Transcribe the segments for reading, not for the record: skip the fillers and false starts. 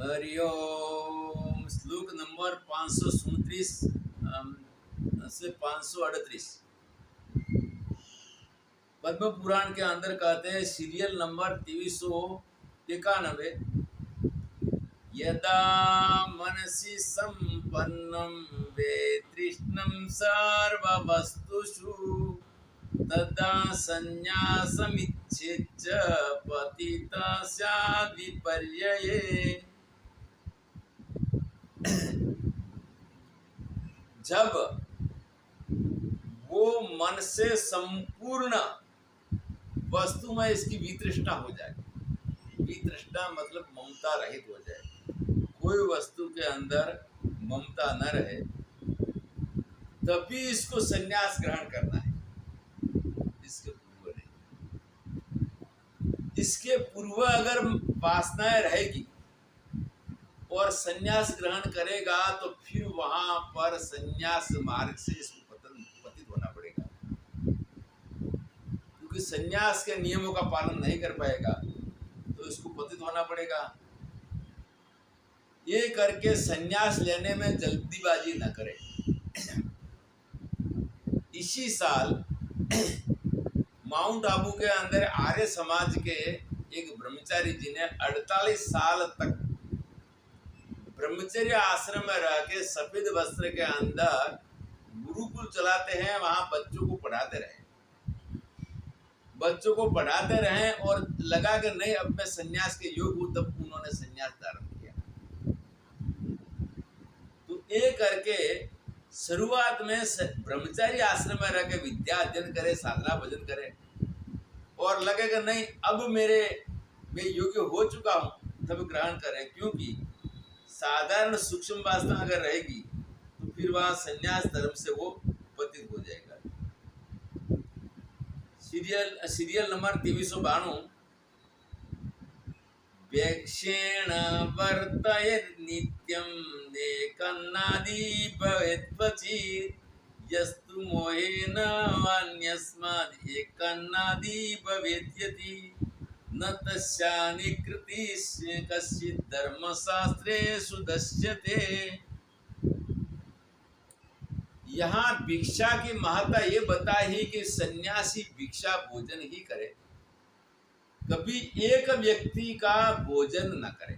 हरि ओम। श्लोक नंबर 537 से 538 पद्म पुराण के अंदर कहते हैं, सीरियल नंबर 2391। यदा मनसि संपन्नं वेतृष्णं सर्ववस्तुषु तदा संन्यासमिच्छेद्य पतितः स्याद् विपर्यये। जब वो मन से संपूर्ण वस्तु में इसकी वितृष्णा हो जाए, वितृष्णा मतलब ममता रहित हो जाए, कोई वस्तु के अंदर ममता न रहे, तभी इसको संन्यास ग्रहण करना है। इसके पूर्व नहीं। इसके पूर्व अगर वासनाएं रहेगी और संन्यास ग्रहण करेगा तो फिर वहां पर संन्यास मार्ग से इसको पतित होना पड़ेगा, क्योंकि संन्यास के नियमों का पालन नहीं कर पाएगा तो इसको पतित होना पड़ेगा। ये करके संन्यास लेने में जल्दीबाजी न करें। इसी साल माउंट आबू के अंदर आर्य समाज के एक ब्रह्मचारी जी ने 48 साल तक ब्रह्मचर्य आश्रम में रह के सफेद वस्त्र के अंदर गुरुकुल चलाते हैं, वहां बच्चों को पढ़ाते रहे और लगा कि नहीं अब मैं संन्यास के योग हूं, तब उन्होंने संन्यास धारण किया। तो ये करके शुरुआत में ब्रह्मचारी आश्रम में रह के विद्या अध्ययन करे, साधना भजन करे और लगे कि नहीं अब मैं योग्य हो चुका हूं, तब ग्रहण करें। क्योंकि साधारण सूक्ष्म वासना अगर रहेगी तो फिर वहां संन्यास धर्म से वो पतित हो जाएगा। Serial number 2392। व्यक्षेण वर्तयेत् नित्यं नेकन्नादि भवेत् क्वचित् यस्तु मोहेन अन्यस्माद् एकन्नादि भवेत् यदि न तस्यानिकृति कश्चित् धर्मशास्त्रेषु दस्यते। यहाँ भिक्षा की महत्ता ये बताई कि सन्यासी भिक्षा भोजन ही करे, कभी एक व्यक्ति का भोजन न करे।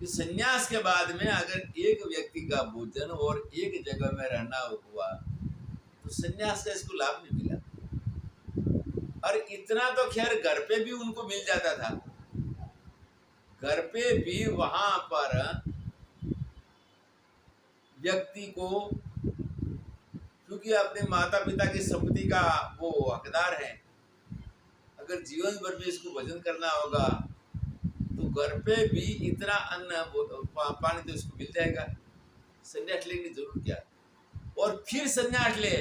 कि सन्यास के बाद में अगर एक व्यक्ति का भोजन और एक जगह में रहना हुआ तो सन्यास का इसको लाभ नहीं मिला। और इतना तो खैर घर पे भी उनको मिल जाता था, घर पे भी वहां पर व्यक्ति को, क्योंकि अपने माता पिता की संपत्ति का वो हकदार है, अगर जीवन भर भी इसको भजन करना होगा तो घर पे भी इतना अन्न पानी तो इसको मिल जाएगा। संन्यास लेने की जरूरत क्या। और फिर संन्यास ले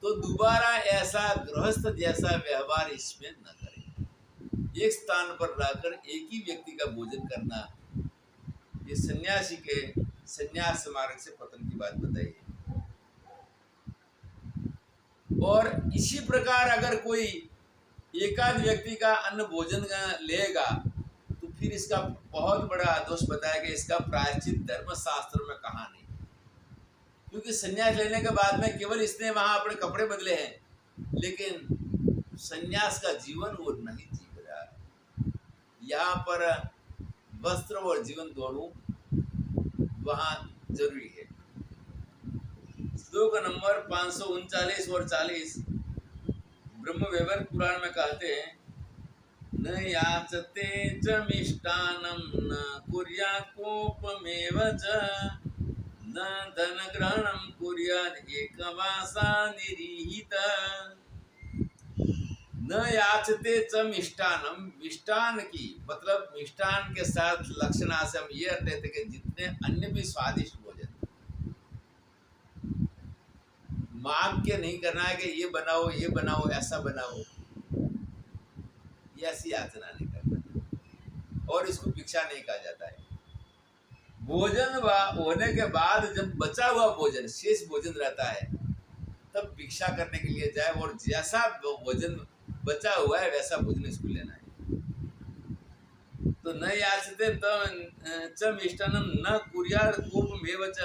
तो दोबारा ऐसा गृहस्थ जैसा व्यवहार इसमें न करें। एक स्थान पर रहकर एक ही व्यक्ति का भोजन करना, ये सन्यासी के संन्यास मार्ग से पतन की बात बताई है। और इसी प्रकार अगर कोई एकाध व्यक्ति का अन्न भोजन लेगा तो फिर इसका बहुत बड़ा दोष बताया कि इसका प्रायश्चित धर्मशास्त्र में कहा नहीं। क्योंकि संन्यास लेने के बाद में केवल इसने वहां अपने कपड़े बदले हैं, लेकिन संन्यास का जीवन वो नहीं जी रहा है। यहाँ पर वस्त्र और जीवन दोनों वहां जरूरी है। श्लोक नंबर 539 और 40 ब्रह्म वैवर्त पुराण में कहते हैं, न याचते च मिष्टान्नं न कुर्यात् कोपमेव च न धनग्रहणं कुर्यात् एकवासा निरीहिता। न याचते च मिष्टान्नं, मिष्टान की मतलब मिष्टान के साथ लक्षणा से हम ये अर्थ लेते कि जितने अन्य भी स्वादिष्ट भोजन मांग के नहीं करना है कि ये बनाओ ऐसा बनाओ, ये ऐसी याचना नहीं करना। और इसको भिक्षा नहीं कहा जाता है। भोजन होने के बाद जब बचा हुआ भोजन, शेष भोजन रहता है, तब भिक्षा करने के लिए जाए और जैसा भोजन बचा हुआ है वैसा भोजन इसको लेना है। तो तो न याचते च मिष्टान्नम न कुर्यात् कोपमेव च,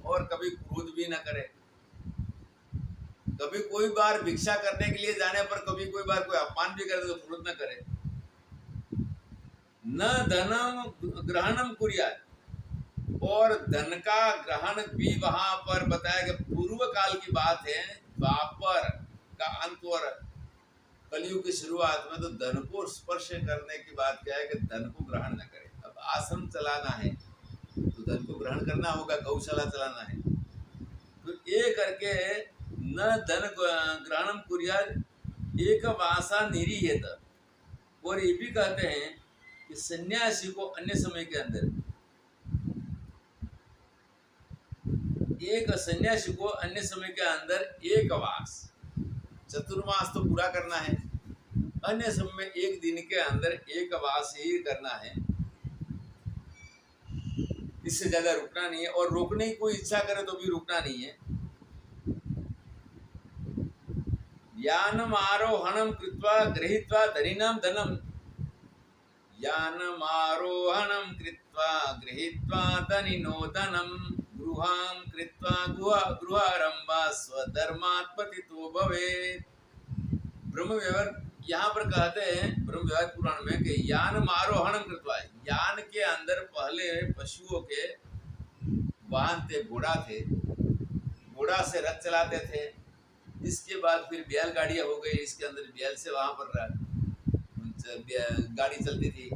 और कभी क्रोध भी न करे। कभी कोई बार भिक्षा करने के लिए जाने पर कभी कोई बार कोई अपमान भी करे तो क्रोध न करे। न धनम ग्रहणम कुर्यात्, और धन का ग्रहण भी वहां पर बताया कि पूर्व काल की बात है, द्वापर का अंत और कलयुग की शुरुआत में तो धन को स्पर्श करने की बात क्या है कि धन को ग्रहण न करे। अब आश्रम चलाना है तो धन को ग्रहण करना होगा, गौशाला चलाना है तो ये करके न धन ग्रहणम कुर्यात् एक वासा निरीहत। और ये भी कहते हैं कि सन्यासी को अन्य समय के अंदर, एक सन्यासी को अन्य समय के अंदर एक वास, चतुर्मास तो पूरा करना है, अन्य समय में एक दिन के अंदर एक वास ही करना है, इससे ज्यादा रुकना नहीं है। और रोकने की कोई इच्छा करे तो भी रुकना नहीं है। यानम आरोहणम कृत्वा गृहीत्वा धनिनाम धनम, यानम आरोहणम कृत्वा गृहीत्वा धनिनो धनम, गृहाम कृत्वा गृहारंभा स्वधर्मात् पतितो भवेत्। ब्रह्म व्यवहार यहाँ पर कहते हैं ब्रह्म व्यवहार पुराण में कि यान आरोहणम कृत्वा, यान के अंदर पहले पशुओं के वाहन थे, घोड़ा थे, घोड़ा से रथ चलाते थे, इसके बाद फिर बैलगाड़ियाँ हो गई, इसके अंदर बैल से वहाँ पर गाड़ी चलती थी,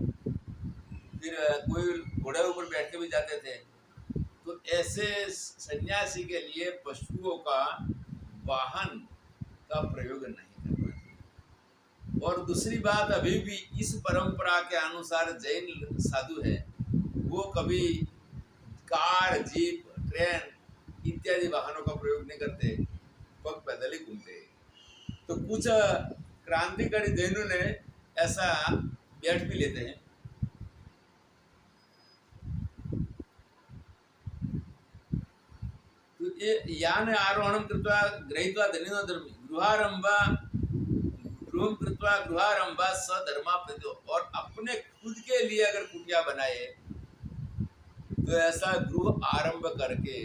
फिर कोई घोड़े ऊपर बैठ के भी जाते थे। तो ऐसे सन्यासी के लिए पशुओं का वाहन का प्रयोग नहीं करना चाहिए। और दूसरी बात, अभी भी इस परंपरा के अनुसार जैन साधु है वो कभी कार, जीप, ट्रेन इत्यादि वाहनों का प्रयोग नहीं करते, पग पैदल ही घूमते। तो कुछ क्रांतिकारी जैनों ने ऐसा बैठ भी लेते हैं। तो ये यान आरोहणम कृत्वा गृहीत्वा धनिनो धर्मी गृहारंभा, गृहम कृत्वा गृहारंभा सधर्मा प्रति, और अपने खुद के लिए अगर कुटिया बनाए तो ऐसा गृह आरंभ करके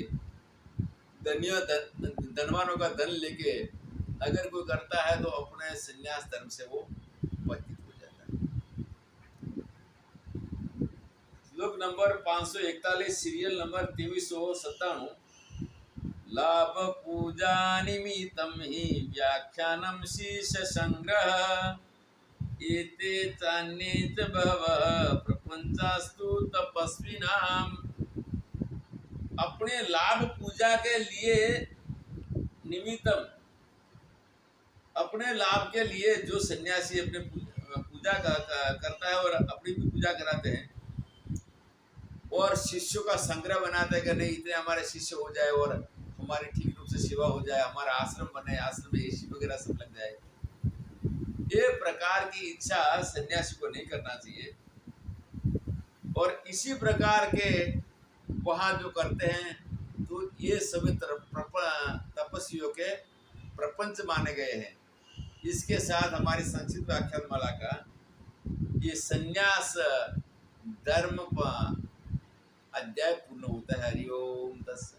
धनवानों का धन लेके अगर कोई करता है तो अपने संन्यास धर्म से वो पतित हो जाता है। श्लोक नंबर 541, सीरियल नंबर 2397। लाभ पूजा निमित्तम ही व्याख्यानम शीश संग्रह, एते चान्ये च बहवः प्रपंचास्तु तपस्विनाम। अपने लाभ पूजा के लिए निमित्तम, अपने लाभ के लिए जो सन्यासी अपने पूजा करता है और अपनी भी पूजा कराते हैं, और शिष्यों का संग्रह बनाते हैं कि नहीं इतने हमारे शिष्य हो जाए और हमारी ठीक रूप से सेवा हो जाए, हमारा आश्रम बने, आश्रम में एसी वगैरह सब लग जाए। ये प्रकार की इच्छा सन्यासी को नहीं करना चाहिए। और इसी प्रकार के वहाँ जो करते हैं तो ये सभी तपस्वियों के प्रपंच माने गए हैं। इसके साथ हमारी संक्षिप्त व्याख्यान माला का ये संन्यास धर्म अध्याय पूर्ण होता है। हरिओम तत्सत।